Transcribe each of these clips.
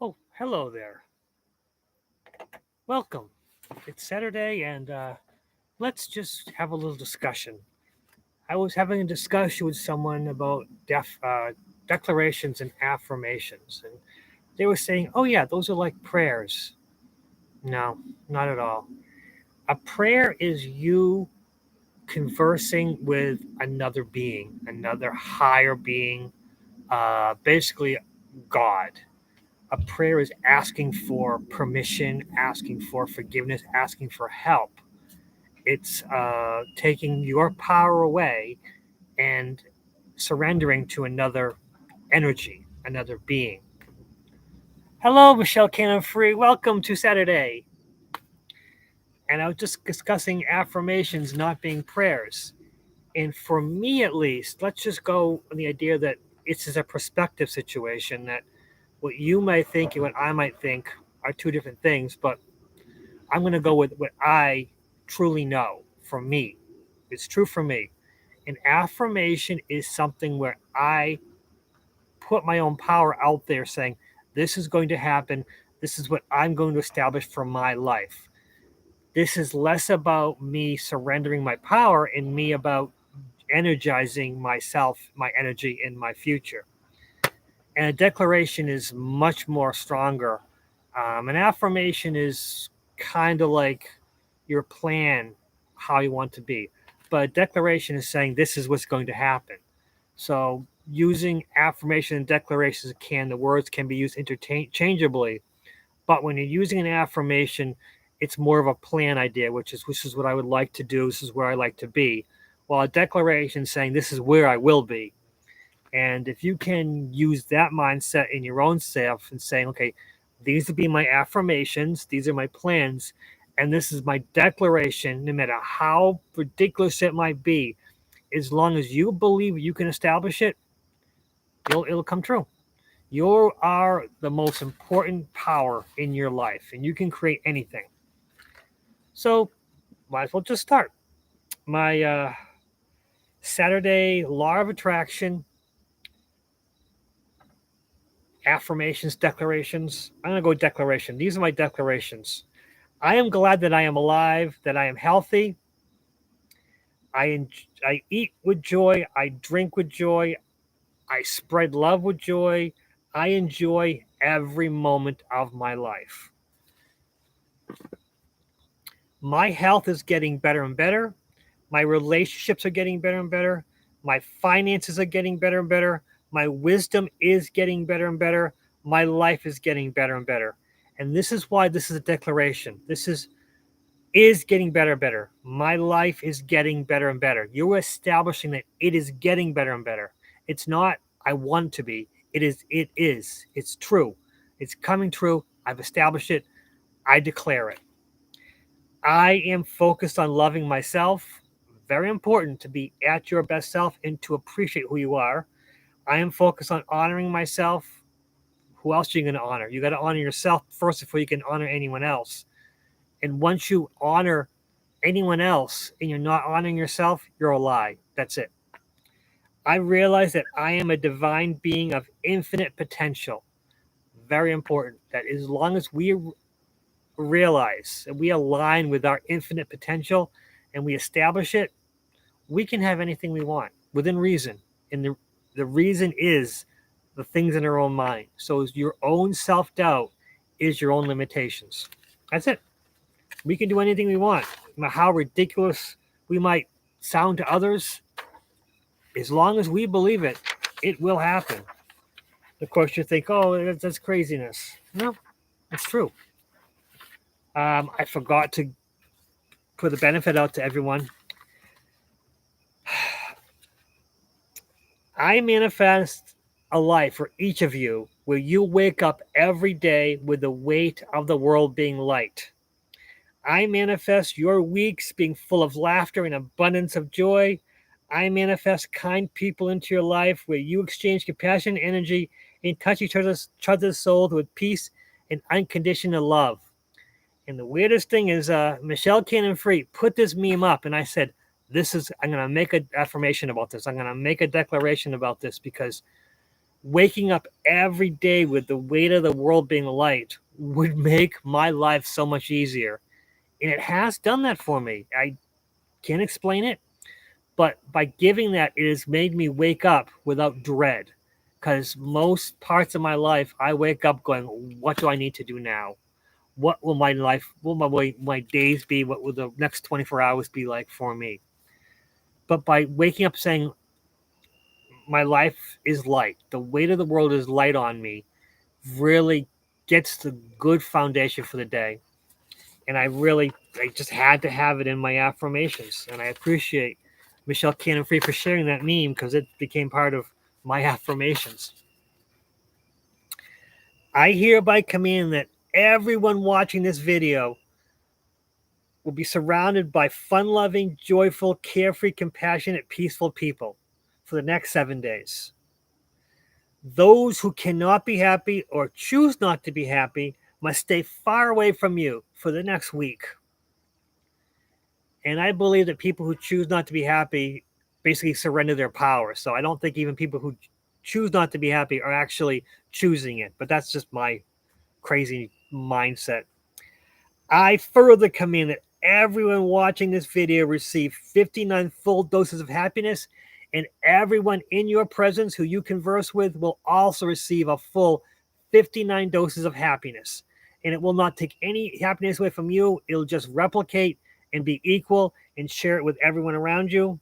Oh, hello there. Welcome. It's Saturday, and let's just have a little discussion. I was having a discussion with someone about declarations and affirmations, and they were saying, oh, yeah, those are like prayers. No, not at all. A prayer is you conversing with another being, another higher being, basically God. A prayer is asking for permission, asking for forgiveness, asking for help. It's taking your power away and surrendering to another energy, another being. Hello, Michelle Cannon Free. Welcome to Saturday. And I was just discussing affirmations not being prayers. And for me, at least, let's just go on the idea that it's just a perspective situation, that what you might think and what I might think are two different things, but I'm going to go with what I truly know for me. It's true for me. An affirmation is something where I put my own power out there saying, this is going to happen. This is what I'm going to establish for my life. This is less about me surrendering my power and me about energizing myself, my energy, in my future. And a declaration is much more stronger. An affirmation is kind of like your plan, how you want to be. But a declaration is saying this is what's going to happen. So using affirmation and declarations the words can be used interchangeably. But when you're using an affirmation, it's more of a plan idea, which is what I would like to do. This is where I like to be. While a declaration saying this is where I will be. And if you can use that mindset in your own self and saying, okay, these will be my affirmations, these are my plans, and this is my declaration, no matter how ridiculous it might be, as long as you believe you can establish it, it'll come true. You are the most important power in your life, and you can create anything. So, might as well just start. My Saturday law of attraction affirmations, declarations. I'm going to go declaration. These are my declarations. I am glad that I am alive, that I am healthy. I eat with joy. I drink with joy. I spread love with joy. I enjoy every moment of my life. My health is getting better and better. My relationships are getting better and better. My finances are getting better and better. My wisdom is getting better and better. My life is getting better and better. And this is why this is a declaration. This is getting better and better. My life is getting better and better. You're establishing that it is getting better and better. It's not I want to be. It is. It's true. It's coming true. I've established it. I declare it. I am focused on loving myself. Very important to be at your best self and to appreciate who you are. I am focused on honoring myself. Who else are you going to honor? You got to honor yourself first before you can honor anyone else. And once you honor anyone else and you're not honoring yourself, you're a lie. That's it. I realize that I am a divine being of infinite potential. Very important that as long as we realize and we align with our infinite potential and we establish it, we can have anything we want within reason. And the reason is the things in our own mind. So your own self-doubt is your own limitations. That's it. We can do anything we want. No matter how ridiculous we might sound to others, as long as we believe it, it will happen. Of course, you think, oh, that's craziness. No, it's true. I forgot to put the benefit out to everyone. I manifest a life for each of you where you wake up every day with the weight of the world being light. I manifest your weeks being full of laughter and abundance of joy. I manifest kind people into your life where you exchange compassion, energy, and touch each other's souls with peace and unconditional love. And the weirdest thing is Michelle Cannon Free put this meme up, and I said, I'm going to make an affirmation about this. I'm going to make a declaration about this because waking up every day with the weight of the world being light would make my life so much easier. And it has done that for me. I can't explain it, but by giving that, it has made me wake up without dread. Because most parts of my life, I wake up going, what do I need to do now? What will my life, will my days be? What will the next 24 hours be like for me? But by waking up saying, my life is light, the weight of the world is light on me, really gets the good foundation for the day. And I just had to have it in my affirmations. And I appreciate Michelle Cannon Free for sharing that meme because it became part of my affirmations. I hereby command that everyone watching this video will be surrounded by fun-loving, joyful, carefree, compassionate, peaceful people for the next 7 days. Those who cannot be happy or choose not to be happy must stay far away from you for the next week. And I believe that people who choose not to be happy basically surrender their power. So I don't think even people who choose not to be happy are actually choosing it. But that's just my crazy mindset. I further command that everyone watching this video receive 59 full doses of happiness, and everyone in your presence who you converse with will also receive a full 59 doses of happiness. And it will not take any happiness away from you. It'll just replicate and be equal and share it with everyone around you.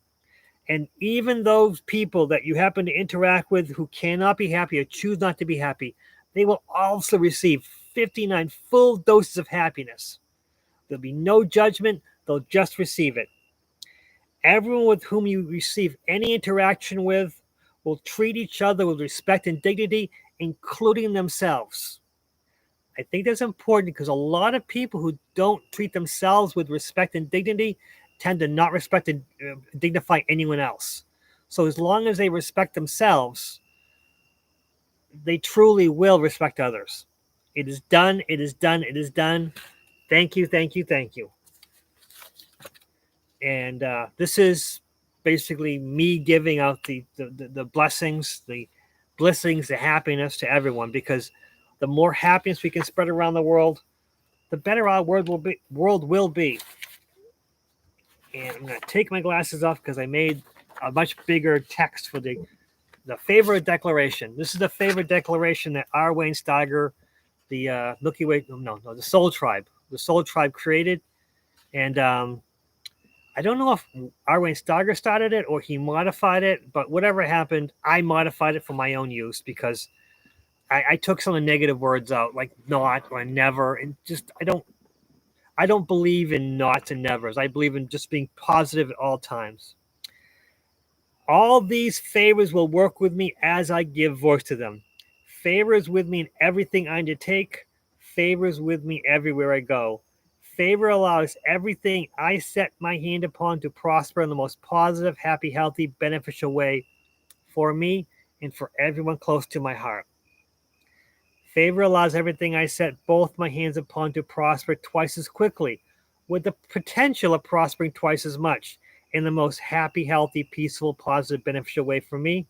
And even those people that you happen to interact with who cannot be happy or choose not to be happy, they will also receive 59 full doses of happiness. There'll be no judgment. They'll just receive it. Everyone with whom you receive any interaction with will treat each other with respect and dignity, including themselves. I think that's important because a lot of people who don't treat themselves with respect and dignity tend to not respect and dignify anyone else. So as long as they respect themselves, they truly will respect others. It is done. It is done. It is done. Thank you. Thank you. Thank you. And this is basically me giving out the blessings, the blessings, the happiness to everyone, because the more happiness we can spread around the world, the better our world will be. And I'm going to take my glasses off because I made a much bigger text for the favorite declaration. This is the favorite declaration that R. Wayne Steiger, the Milky Way, the Soul Tribe created. And I don't know if R. Wayne Steiger started it or he modified it, but whatever happened, I modified it for my own use because I took some of the negative words out, like not or never, and just I don't believe in nots and nevers. I believe in just being positive at all times. All these favors will work with me as I give voice to them. Favors with me in everything I undertake. Favors with me everywhere I go. Favor allows everything I set my hand upon to prosper in the most positive, happy, healthy, beneficial way for me and for everyone close to my heart. Favor allows everything I set both my hands upon to prosper twice as quickly, with the potential of prospering twice as much in the most happy, healthy, peaceful, positive, beneficial way for me.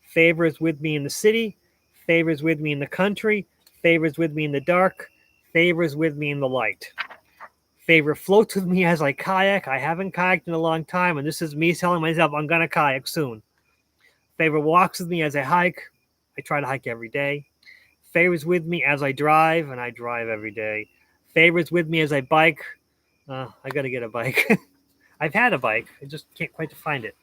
Favor is with me in the city. Favor is with me in the country. Favor is with me in the dark. Favor is with me in the light. Favor floats with me as I kayak. I haven't kayaked in a long time, and this is me telling myself I'm going to kayak soon. Favor walks with me as I hike. I try to hike every day. Favor is with me as I drive, and I drive every day. Favor is with me as I bike. I got to get a bike. I've had a bike. I just can't quite find it.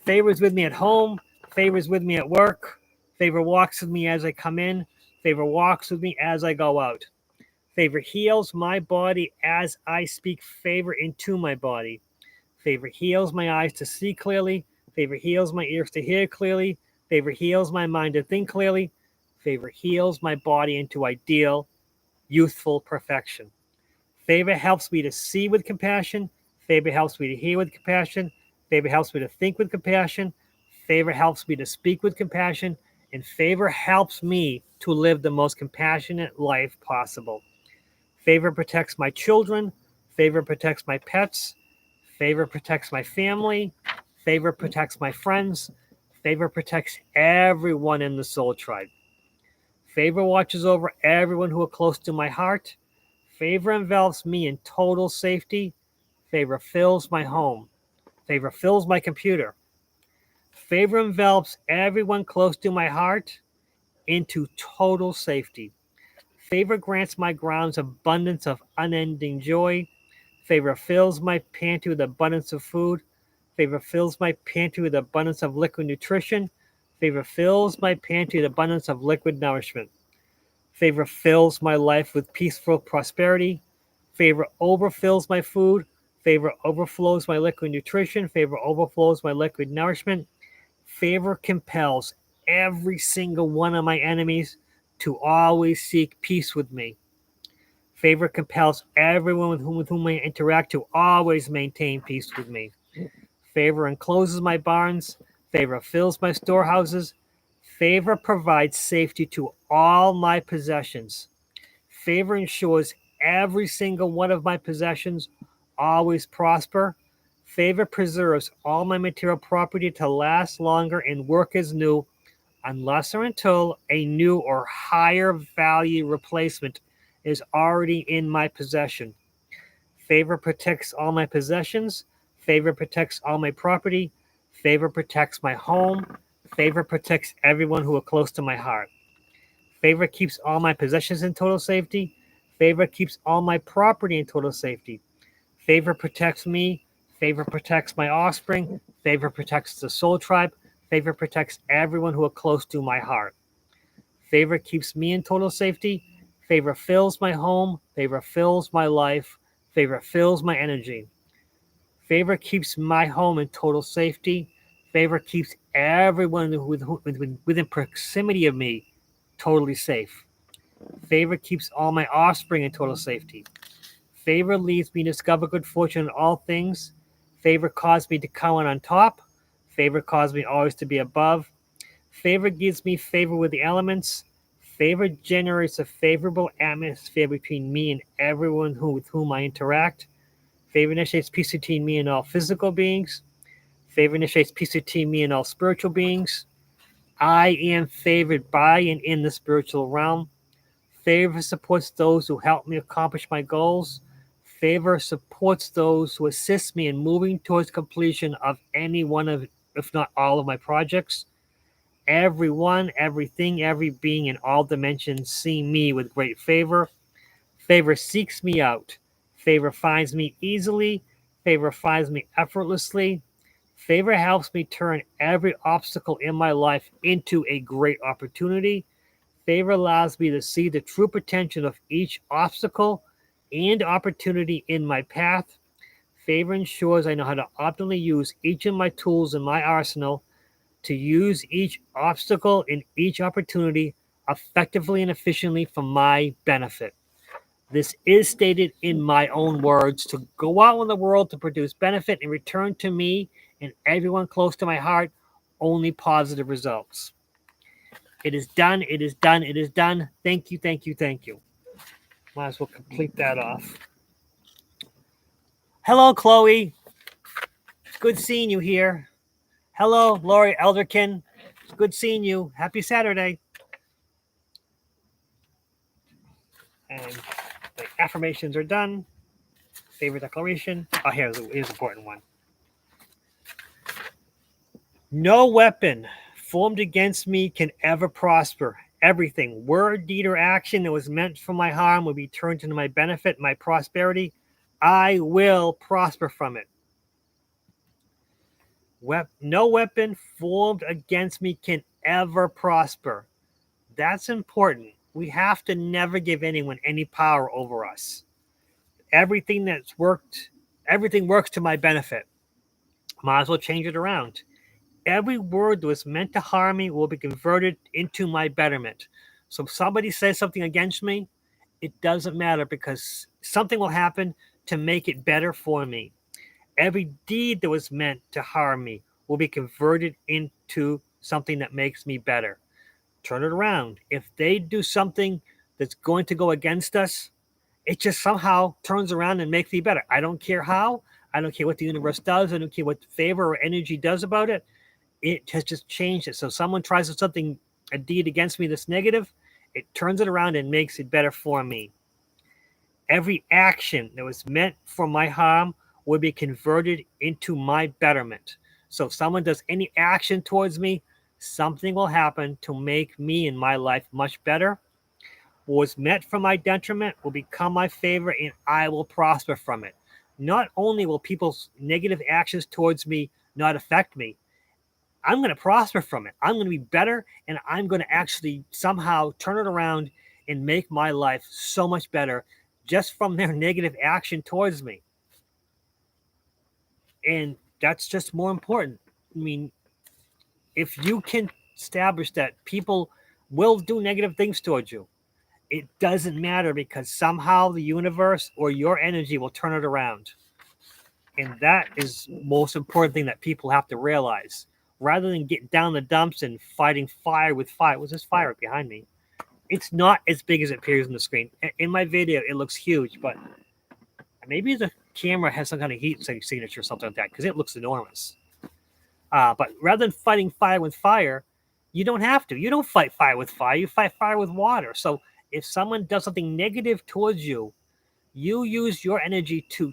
Favor is with me at home. Favor is with me at work. Favor walks with me as I come in. Favor walks with me as I go out. Favor heals my body as I speak favor into my body. Favor heals my eyes to see clearly. Favor heals my ears to hear clearly. Favor heals my mind to think clearly. Favor heals my body into ideal, youthful perfection. Favor helps me to see with compassion. Favor helps me to hear with compassion. Favor helps me to think with compassion. Favor helps me to speak with compassion. And favor helps me to live the most compassionate life possible. Favor protects my children. Favor protects my pets. Favor protects my family. Favor protects my friends. Favor protects everyone in the soul tribe. Favor watches over everyone who are close to my heart. Favor envelops me in total safety. Favor fills my home. Favor fills my computer. Favor envelops everyone close to my heart into total safety. Favor grants my grounds abundance of unending joy. Favor fills my pantry with abundance of food. Favor fills my pantry with abundance of liquid nutrition. Favor fills my pantry with abundance of liquid nourishment. Favor fills my life with peaceful prosperity. Favor overfills my food. Favor overflows my liquid nutrition. Favor overflows my liquid nourishment. Favor compels every single one of my enemies to always seek peace with me. Favor compels everyone with whom I interact to always maintain peace with me. Favor encloses my barns. Favor fills my storehouses. Favor provides safety to all my possessions. Favor ensures every single one of my possessions always prosper. Favor preserves all my material property to last longer and work as new, unless or until a new or higher value replacement is already in my possession. Favor protects all my possessions. Favor protects all my property. Favor protects my home. Favor protects everyone who are close to my heart. Favor keeps all my possessions in total safety. Favor keeps all my property in total safety. Favor protects me. Favor protects my offspring. Favor protects the soul tribe. Favor protects everyone who are close to my heart. Favor keeps me in total safety. Favor fills my home. Favor fills my life. Favor fills my energy. Favor keeps my home in total safety. Favor keeps everyone within proximity of me totally safe. Favor keeps all my offspring in total safety. Favor leads me to discover good fortune in all things. Favor caused me to come on top. Favor caused me always to be above. Favor gives me favor with the elements. Favor generates a favorable atmosphere between me and everyone with whom I interact. Favor initiates peace between me and all physical beings. Favor initiates peace between me and all spiritual beings. I am favored by and in the spiritual realm. Favor supports those who help me accomplish my goals. Favor supports those who assist me in moving towards completion of any one of, if not all of my projects. Everyone, everything, every being in all dimensions see me with great favor. Favor seeks me out. Favor finds me easily. Favor finds me effortlessly. Favor helps me turn every obstacle in my life into a great opportunity. Favor allows me to see the true potential of each obstacle and opportunity in my path. Favor ensures I know how to optimally use each of my tools in my arsenal to use each obstacle and each opportunity effectively and efficiently for my benefit. This is stated in my own words to go out in the world to produce benefit and return to me and everyone close to my heart only positive results. It is done. It is done. It is done. Thank you. Thank you. Thank you. Might as well complete that off. Hello, Chloe. It's good seeing you here. Hello, Lori Elderkin. It's good seeing you. Happy Saturday. And the affirmations are done. Favorite declaration. Oh, here's an important one. No weapon formed against me can ever prosper. Everything, word, deed, or action that was meant for my harm will be turned into my benefit, my prosperity. I will prosper from it. No weapon formed against me can ever prosper. That's important. We have to never give anyone any power over us. Everything works to my benefit. Might as well change it around. Every word that was meant to harm me will be converted into my betterment. So if somebody says something against me, it doesn't matter because something will happen to make it better for me. Every deed that was meant to harm me will be converted into something that makes me better. Turn it around. If they do something that's going to go against us, it just somehow turns around and makes me better. I don't care how. I don't care what the universe does. I don't care what favor or energy does about it. it has just changed it. So someone tries something, a deed against me that's negative, it turns it around and makes it better for me. Every action that was meant for my harm will be converted into my betterment. So if someone does any action towards me, something will happen to make me and my life much better. What was meant for my detriment will become my favor, and I will prosper from it. Not only will people's negative actions towards me not affect me, I'm going to prosper from it. I'm going to be better, and I'm going to actually somehow turn it around and make my life so much better just from their negative action towards me. And that's just more important. I mean, if you can establish that people will do negative things towards you, it doesn't matter, because somehow the universe or your energy will turn it around. And that is the most important thing that people have to realize. Rather than getting down the dumps and fighting fire with fire. Was this fire behind me? It's not as big as it appears on the screen. In my video, it looks huge, but maybe the camera has some kind of heat signature or something like that, because it looks enormous. But rather than fighting fire with fire, you don't have to. You don't fight fire with fire. You fight fire with water. So if someone does something negative towards you, you use your energy to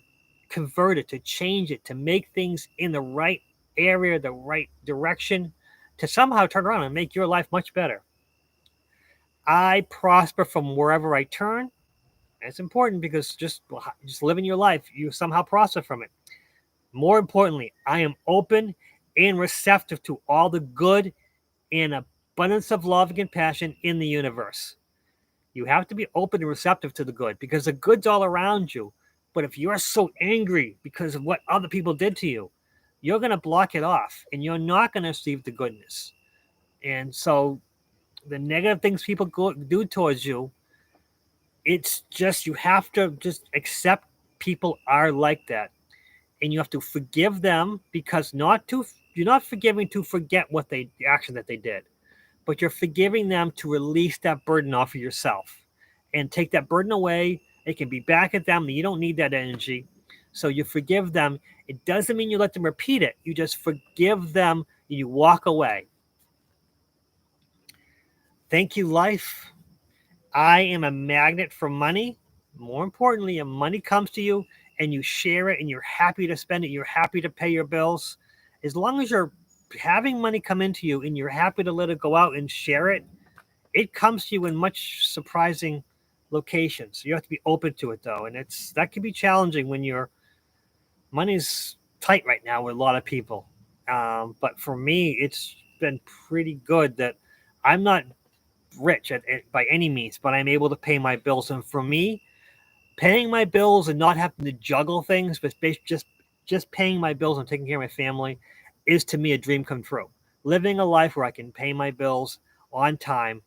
convert it, to change it, to make things in the right area, the right direction, to somehow turn around and make your life much better. I prosper from wherever I turn. It's important, because just living your life, you somehow prosper from it. More importantly, I am open and receptive to all the good and abundance of love and compassion in the universe. You have to be open and receptive to the good, because the good's all around you. But if you're so angry because of what other people did to you, you're going to block it off, and you're not going to receive the goodness. And so the negative things people do towards you, it's just, you have to just accept people are like that. And you have to forgive them, because you're not forgiving to forget the action that they did, but you're forgiving them to release that burden off of yourself and take that burden away. It can be back at them. You don't need that energy. So you forgive them. It doesn't mean you let them repeat it. You just forgive them and you walk away. Thank you, life. I am a magnet for money. More importantly, if money comes to you and you share it and you're happy to spend it, you're happy to pay your bills, as long as you're having money come into you and you're happy to let it go out and share it, it comes to you in much surprising locations. You have to be open to it, though, and that can be challenging when your money's tight right now with a lot of people. But for me, it's been pretty good that I'm not rich by any means, but I'm able to pay my bills. And for me, paying my bills and not having to juggle things, but just paying my bills and taking care of my family, is to me a dream come true. Living a life where I can pay my bills on time,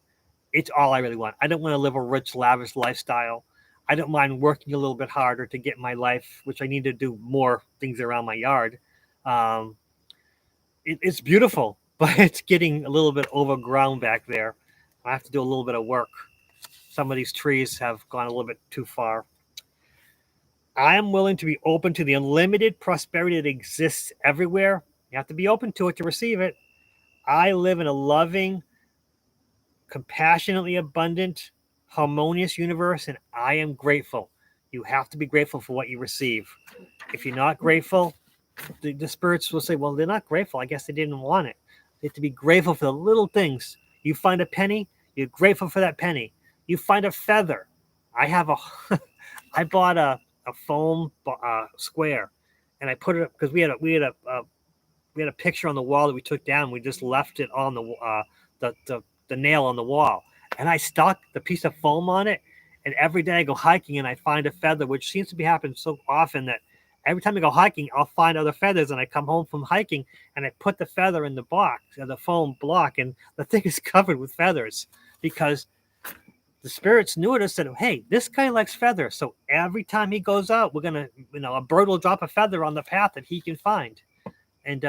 it's all I really want. I don't want to live a rich, lavish lifestyle. I don't mind working a little bit harder to get my life, which I need to do more things around my yard. It's beautiful, but it's getting a little bit overgrown back there. I have to do a little bit of work. Some of these trees have gone a little bit too far. I am willing to be open to the unlimited prosperity that exists everywhere. You have to be open to it to receive it. I live in a loving, compassionately abundant, harmonious universe, and I am grateful. You have to be grateful for what you receive. If you're not grateful, the spirits will say, well, they're not grateful. I guess they didn't want it. You have to be grateful for the little things. You find a penny, you're grateful for that penny. You find a feather. I bought a foam square, and I put it up because we had a picture on the wall that we took down. We just left it on the nail on the wall, and I stuck the piece of foam on it. And every day I go hiking and I find a feather, which seems to be happening so often that every time I go hiking, I'll find other feathers. And I come home from hiking and I put the feather in the box, the foam block, and the thing is covered with feathers because the spirits knew it and said, hey, this guy likes feathers. So every time he goes out, we're going to, a bird will drop a feather on the path that he can find. And,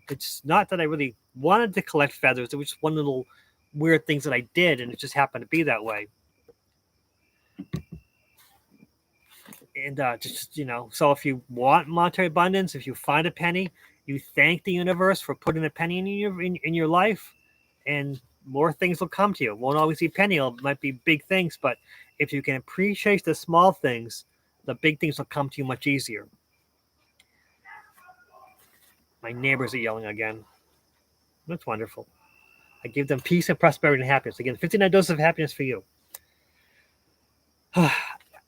it's not that I really wanted to collect feathers. It was just one little weird things that I did, and it just happened to be that way. And so if you want monetary abundance, if you find a penny, You thank the universe for putting a penny in your life, and more things will come to you. It won't always be penny, it might be big things, but if you can appreciate the small things, the big things will come to you much easier. My neighbors are yelling again. That's wonderful. I give them peace and prosperity and happiness. Again, 59 doses of happiness for you.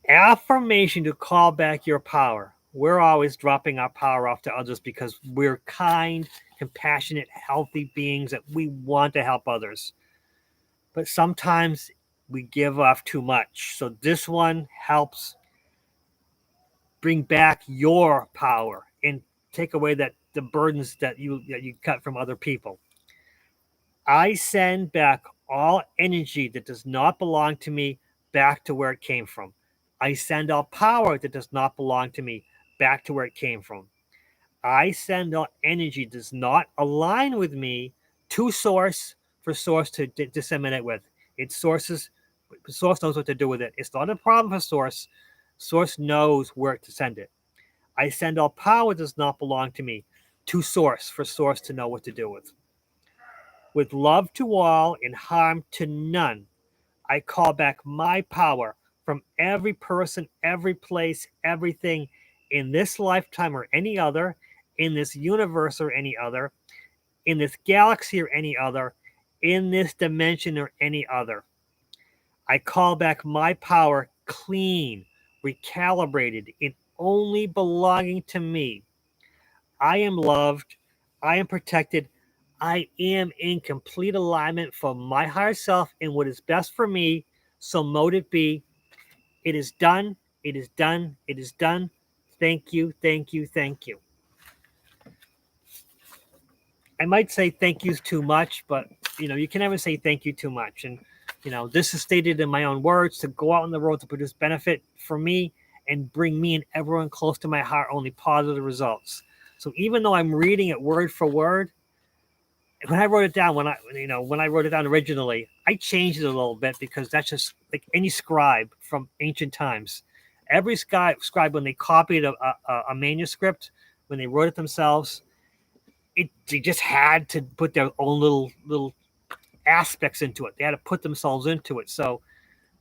Affirmation to call back your power. We're always dropping our power off to others because we're kind, compassionate, healthy beings that we want to help others. But sometimes we give off too much. So this one helps bring back your power and take away the burdens that you cut from other people. I send back all energy that does not belong to me back to where it came from. I send all power that does not belong to me back to where it came from. I send all energy that does not align with me to source for source to disseminate with. It's source knows what to do with it. It's not a problem for source. Source knows where to send it. I send all power that does not belong to me to source for source to know what to do with. With love to all and harm to none, I call back my power from every person, every place, everything in this lifetime or any other, in this universe or any other, in this galaxy or any other, in this dimension or any other. I call back my power clean, recalibrated, and only belonging to me. I am loved. I am protected. I am in complete alignment for my higher self and what is best for me. So mote it be. It is done. It is done. It is done. Thank you. Thank you. Thank you. I might say thank yous too much, but you can never say thank you too much. And this is stated in my own words to go out on the road to produce benefit for me and bring me and everyone close to my heart only positive results. So even though I'm reading it word for word, when I wrote it down, when I wrote it down originally, I changed it a little bit because that's just like any scribe from ancient times. Every scribe, when they copied a manuscript, when they wrote it themselves, they just had to put their own little aspects into it. They had to put themselves into it. So,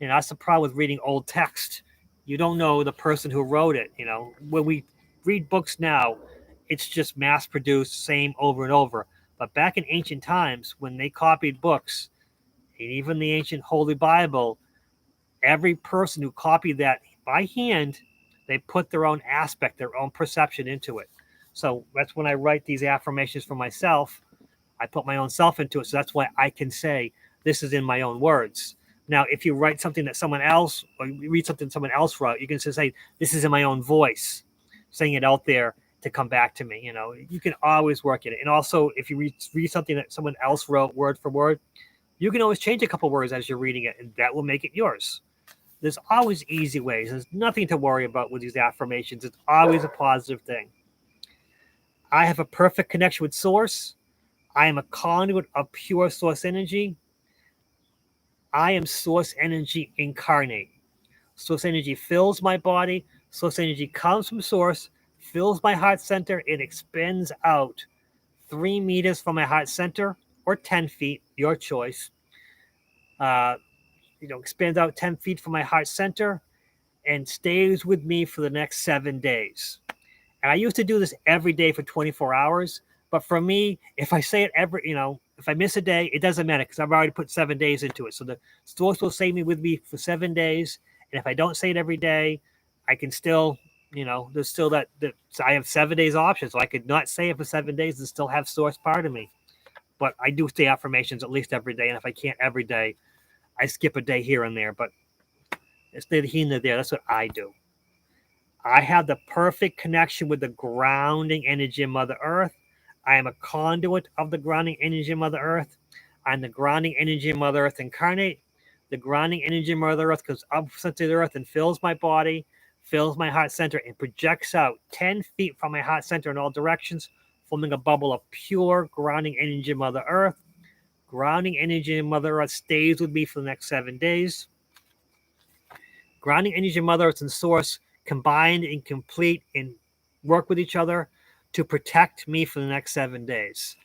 that's the problem with reading old text. You don't know the person who wrote it. When we read books now, it's just mass produced, same over and over. But back in ancient times, when they copied books, and even the ancient Holy Bible, every person who copied that by hand, they put their own aspect, their own perception into it. So that's when I write these affirmations for myself. I put my own self into it. So that's why I can say this is in my own words. Now, if you write something that someone else, or you read something someone else wrote, you can just say, this is in my own voice, saying it out there to come back to me. You can always work at it. And also, if you read something that someone else wrote word for word, you can always change a couple words as you're reading it, and that will make it yours. There's always easy ways. There's nothing to worry about with these affirmations. It's always a positive thing. I have a perfect connection with source. I am a conduit of pure source energy. I am source energy incarnate. Source energy fills my body. Source energy comes from source, fills my heart center. It expands out 3 meters from my heart center or 10 feet, your choice. Expands out 10 feet from my heart center and stays with me for the next 7 days. And I used to do this every day for 24 hours. But for me, if I say it if I miss a day, it doesn't matter because I've already put 7 days into it. So the source will stay with me for 7 days. And if I don't say it every day, I can still, there's still so I have 7 days option. So I could not say it for 7 days and still have source part of me. But I do say affirmations at least every day. And if I can't every day, I skip a day here and there. But it's neither here nor there. That's what I do. I have the perfect connection with the grounding energy of Mother Earth. I am a conduit of the grounding energy of Mother Earth. I'm the grounding energy of Mother Earth incarnate. The grounding energy of Mother Earth goes up center of the earth and fills my body, fills my heart center, and projects out 10 feet from my heart center in all directions, forming a bubble of pure grounding energy of Mother Earth. Grounding energy of Mother Earth stays with me for the next 7 days. Grounding energy of Mother Earth and Source combined and complete and work with each other to protect me for the next 7 days.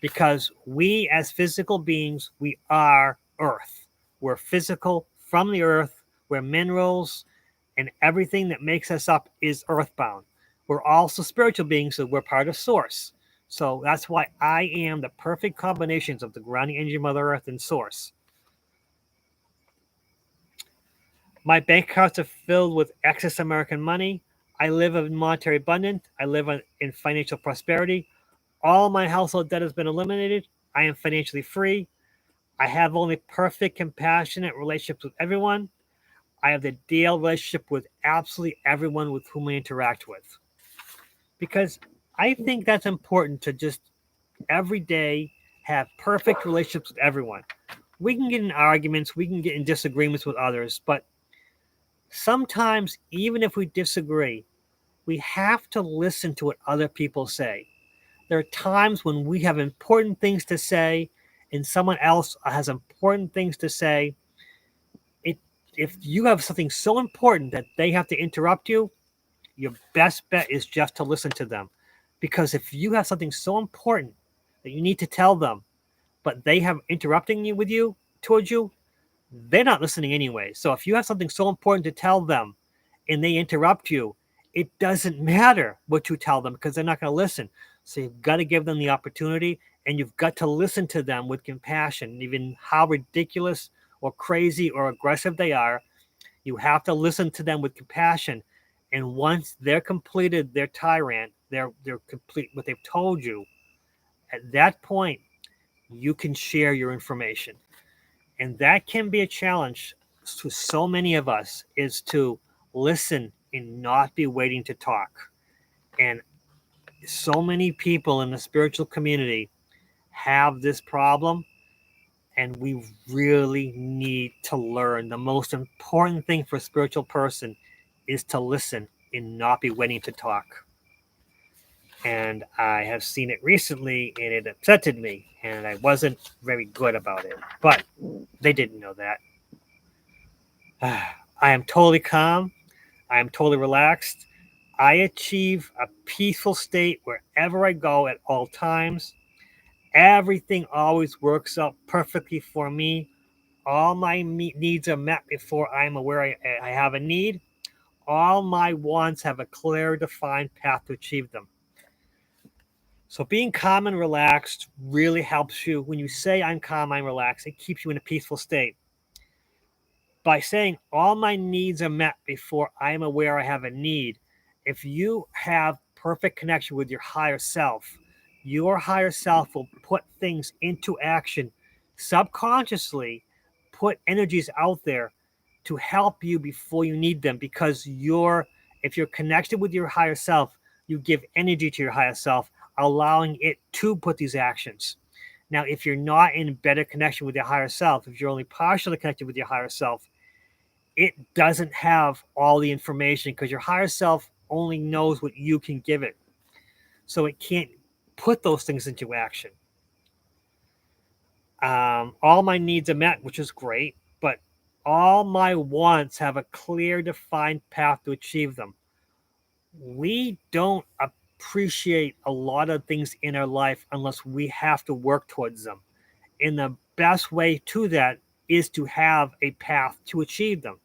Because we, as physical beings, we are Earth. We're physical from the Earth. We're minerals, and everything that makes us up is earthbound. We're also spiritual beings, so we're part of Source. So that's why I am the perfect combinations of the grounding energy of Mother Earth and Source. My bank accounts are filled with excess American money. I live in monetary abundance. I live in financial prosperity. All my household debt has been eliminated. I am financially free. I have only perfect, compassionate relationships with everyone. I have the ideal relationship with absolutely everyone with whom I interact with. Because I think that's important to just every day have perfect relationships with everyone. We can get in arguments, we can get in disagreements with others, but sometimes, even if we disagree, we have to listen to what other people say. There are times when we have important things to say and someone else has important things to say. It, if you have something so important that they have to interrupt you, your best bet is just to listen to them. Because if you have something so important that you need to tell them, but they have interrupting you with you towards you, they're not listening anyway. So if you have something so important to tell them and they interrupt you, it doesn't matter what you tell them because they're not going to listen. So you've got to give them the opportunity, and you've got to listen to them with compassion. Even how ridiculous or crazy or aggressive they are, you have to listen to them with compassion. And once they're completed their tirade, they're complete what they've told you, at that point, you can share your information. And that can be a challenge to so many of us, is to listen and not be waiting to talk. And so many people in the spiritual community have this problem, and we really need to learn. The most important thing for a spiritual person is to listen and not be waiting to talk. And I have seen it recently, and it upsetted me, and I wasn't very good about it. But they didn't know that. I am totally calm. I am totally relaxed. I achieve a peaceful state wherever I go at all times. Everything always works out perfectly for me. All my needs are met before I'm aware I have a need. All my wants have a clear, defined path to achieve them. So being calm and relaxed really helps you. When you say I'm calm, I'm relaxed, it keeps you in a peaceful state. By saying all my needs are met before I am aware I have a need, if you have perfect connection with your higher self will put things into action subconsciously, put energies out there to help you before you need them, because if you're connected with your higher self, you give energy to your higher self, allowing it to put these actions. Now, if you're not in better connection with your higher self, if you're only partially connected with your higher self, it doesn't have all the information, because your higher self only knows what you can give it. So it can't put those things into action. All my needs are met, which is great, but all my wants have a clear, defined path to achieve them. We don't appreciate a lot of things in our life unless we have to work towards them. And the best way to that is to have a path to achieve them.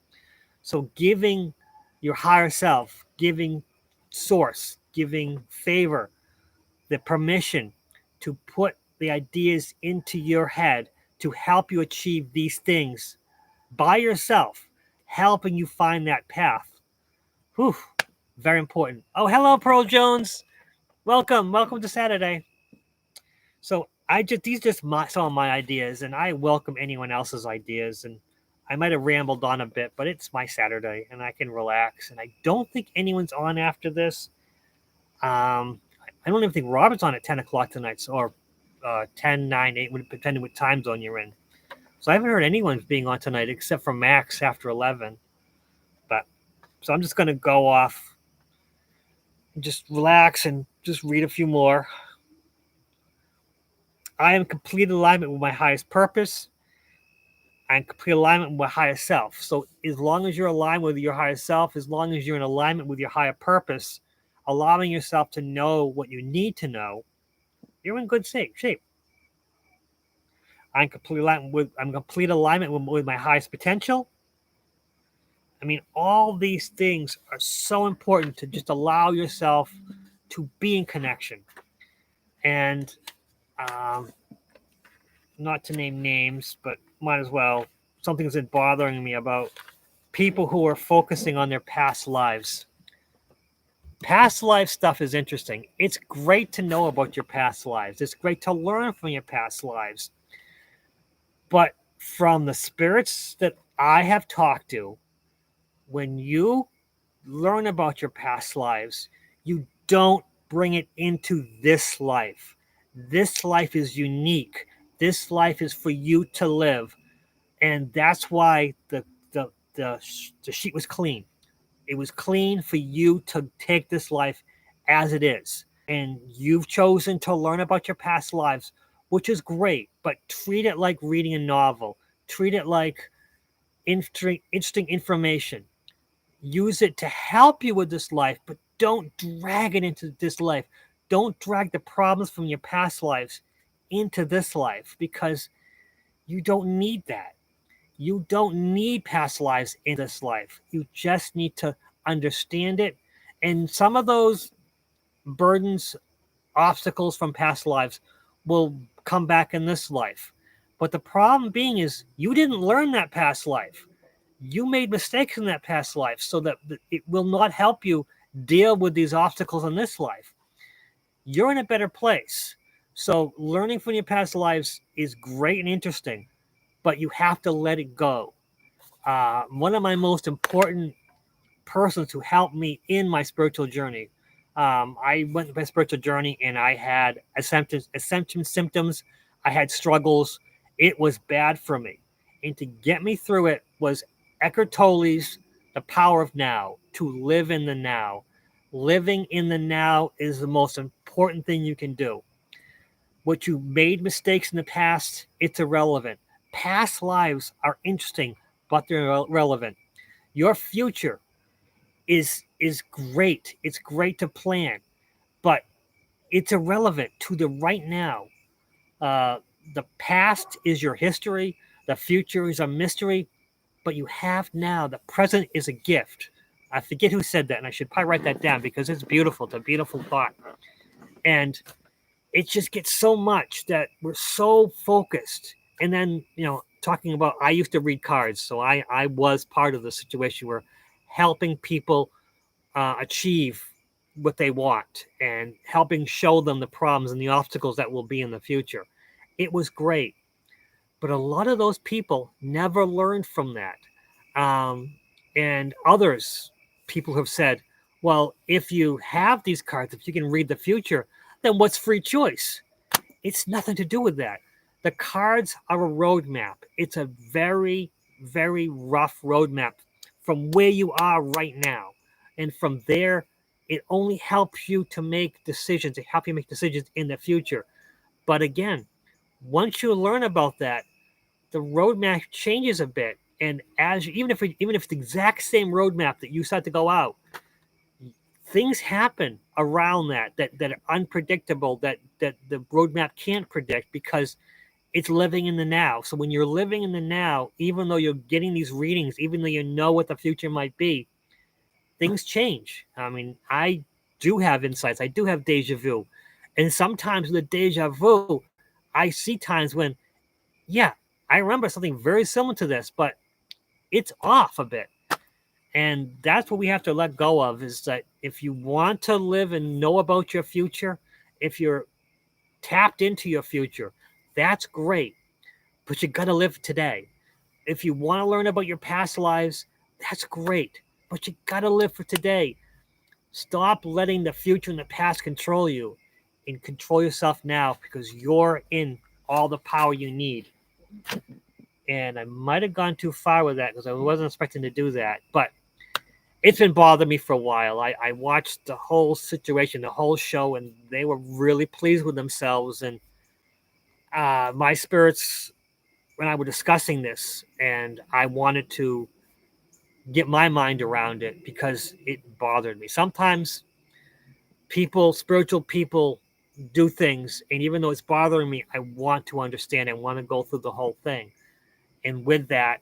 So giving your higher self, giving source, giving favor, the permission to put the ideas into your head to help you achieve these things by yourself, helping you find that path. Whew, very important. Oh, hello, Pearl Jones. Welcome to Saturday. So these just some of my ideas, and I welcome anyone else's ideas. And I might have rambled on a bit, but it's my Saturday, and I can relax. And I don't think anyone's on after this. I don't even think Robert's on at 10 o'clock tonight, or 10, 9, 8, depending what time zone you're in. So I haven't heard anyone being on tonight except for Max after 11. But so I'm just going to go off, just relax, and just read a few more. I am in complete alignment with my highest purpose. I'm in complete alignment with my higher self. So as long as you're aligned with your higher self, as long as you're in alignment with your higher purpose, allowing yourself to know what you need to know, you're in good shape. I'm complete alignment with my highest potential. I mean, all these things are so important to just allow yourself to be in connection. And um, not to name names, but might as well. Something's been bothering me about people who are focusing on their past lives. Past life stuff is interesting. It's great to know about your past lives. It's great to learn from your past lives. But from the spirits that I have talked to, when you learn about your past lives, you don't bring it into this life. This life is unique. This life is for you to live. And that's why the sheet was clean. It was clean for you to take this life as it is. And you've chosen to learn about your past lives, which is great, but treat it like reading a novel. Treat it like interesting information. Use it to help you with this life, but don't drag it into this life. Don't drag the problems from your past lives into this life, because you don't need that. You don't need past lives in this life. You just need to understand it. And some of those burdens, obstacles from past lives will come back in this life. But the problem being is you didn't learn that past life. You made mistakes in that past life, so that it will not help you deal with these obstacles in this life. You're in a better place. So learning from your past lives is great and interesting, but you have to let it go. One of my most important persons who helped me in my spiritual journey. I went through my spiritual journey and I had ascension symptoms. I had struggles. It was bad for me. And to get me through it was Eckhart Tolle's The Power of Now, to live in the now. Living in the now is the most important thing you can do. What you made mistakes in the past, it's irrelevant. Past lives are interesting, but they're irrelevant. Your future is great. It's great to plan, but it's irrelevant to the right now. Uh, the past is your history. The future is a mystery, but you have now. The present is a gift. I forget who said that, and I should probably write that down because it's beautiful. It's a beautiful thought. And it just gets so much that we're so focused. And then, talking about, I used to read cards. So I was part of the situation where helping people achieve what they want and helping show them the problems and the obstacles that will be in the future. It was great. But a lot of those people never learned from that. And others, people have said, well, if you have these cards, if you can read the future, then what's free choice? It's nothing to do with that. The cards are a roadmap. It's a very, very rough roadmap from where you are right now. And from there, it only helps you to make decisions. It helps you make decisions in the future. But again, once you learn about that, the roadmap changes a bit. And even if it's the exact same roadmap that you start to go out, things happen around that are unpredictable, that the roadmap can't predict, because it's living in the now. So when you're living in the now, even though you're getting these readings, even though you know what the future might be, things change. I mean, I do have insights. I do have deja vu. And sometimes the deja vu, I see times when, yeah, I remember something very similar to this, but it's off a bit. And that's what we have to let go of, is that if you want to live and know about your future, if you're tapped into your future, that's great. But you got to live today. If you want to learn about your past lives, that's great. But you got to live for today. Stop letting the future and the past control you, and control yourself now, because you're in all the power you need. And I might have gone too far with that because I wasn't expecting to do that. But it's been bothering me for a while. I watched the whole situation, the whole show, and they were really pleased with themselves. And my spirits, when I was discussing this, and I wanted to get my mind around it because it bothered me. Sometimes spiritual people do things, and even though it's bothering me, I want to understand. I want to go through the whole thing, and with that,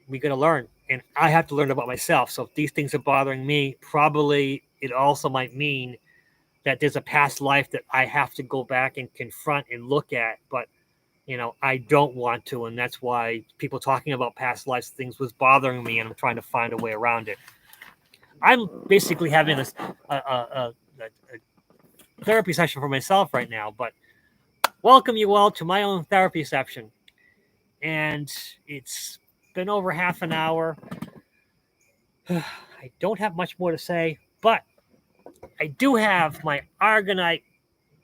we got to learn, and I have to learn about myself. So if these things are bothering me, probably it also might mean that there's a past life that I have to go back and confront and look at. But I don't want to, and that's why people talking about past lives things was bothering me, and I'm trying to find a way around it. I'm basically having a therapy session for myself right now, but welcome you all to my own therapy session. And it's been over half an hour. I don't have much more to say, but I do have my Argonite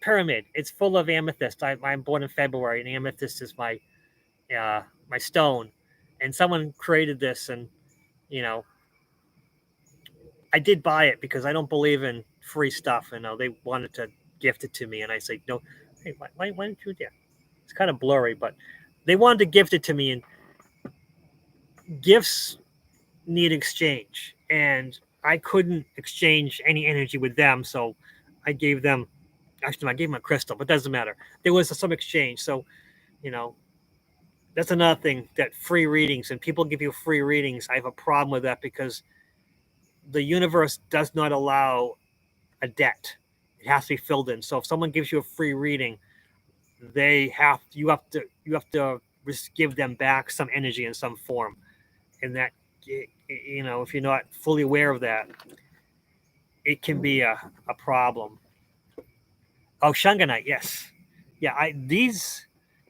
pyramid. It's full of amethyst. I'm born in February, and amethyst is my stone. And someone created this, and I did buy it because I don't believe in free stuff. They wanted to gift it to me, and I said, no. Hey, why don't you do that? It's kind of blurry, but they wanted to gift it to me, and gifts need exchange, and I couldn't exchange any energy with them, so I gave them. Actually, I gave them a crystal, but it doesn't matter. There was some exchange, so that's another thing. That free readings, and people give you free readings. I have a problem with that because the universe does not allow a debt. It has to be filled in. So if someone gives you a free reading, you have to give them back some energy in some form, and that if you're not fully aware of that, it can be a problem. Oh, Shunganite, yes, yeah. These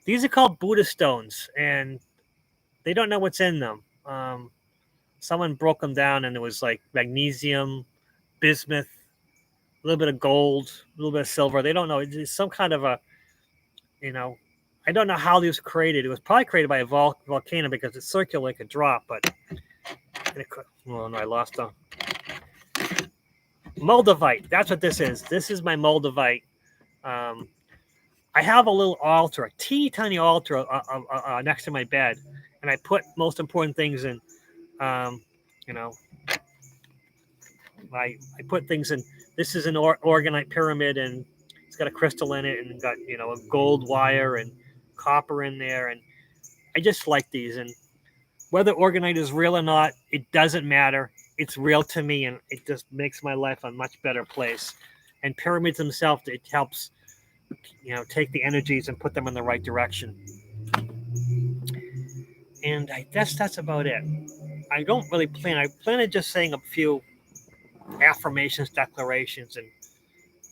are called Buddha stones, and they don't know what's in them. Someone broke them down, and it was like magnesium, bismuth, a little bit of gold, a little bit of silver. They don't know. It's some kind of I don't know how these were created. It was probably created by a volcano because it's circular like a drop, but no, I lost them. Moldavite. That's what this is. This is my Moldavite. I have a little altar, a teeny tiny altar next to my bed, and I put most important things in. You know, I put things in. This is an organite pyramid, and it's got a crystal in it, and got a gold wire and copper in there, and I just like these. And whether organite is real or not, it doesn't matter. It's real to me, and it just makes my life a much better place. And pyramids themselves, it helps take the energies and put them in the right direction. And I guess that's about it. I don't really plan. I plan on just saying a few affirmations, declarations, and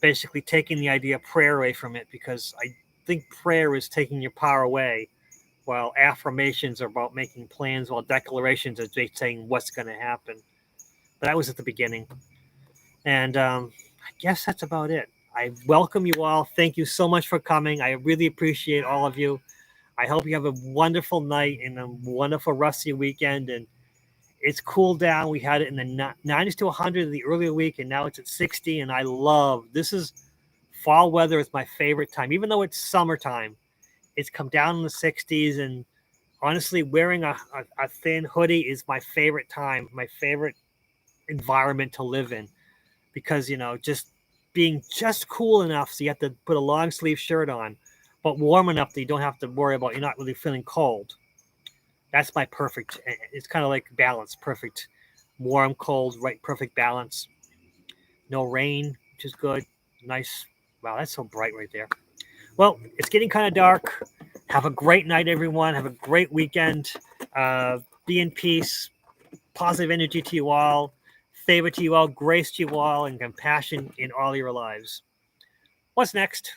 basically taking the idea of prayer away from it, because I think prayer is taking your power away, while affirmations are about making plans, while declarations are just saying what's going to happen. But that was at the beginning. And I guess that's about it. I welcome you all. Thank you so much for coming. I really appreciate all of you. I hope you have a wonderful night and a wonderful rest of your weekend. And it's cooled down. We had it in the 90s to 100 in the earlier week, and now it's at 60. And I love this. Is fall weather is my favorite time, even though it's summertime. It's come down in the 60s, and honestly, wearing a thin hoodie is my favorite time, my favorite environment to live in, because just being just cool enough so you have to put a long sleeve shirt on, but warm enough that you don't have to worry about you're not really feeling cold. That's my perfect. It's kind of like balance, perfect, warm, cold, right, perfect balance. No rain, which is good. Nice. Wow, that's so bright right there. Well, it's getting kind of dark. Have a great night, everyone. Have a great weekend. Be in peace. Positive energy to you all. Favor to you all. Grace to you all. And compassion in all your lives. What's next?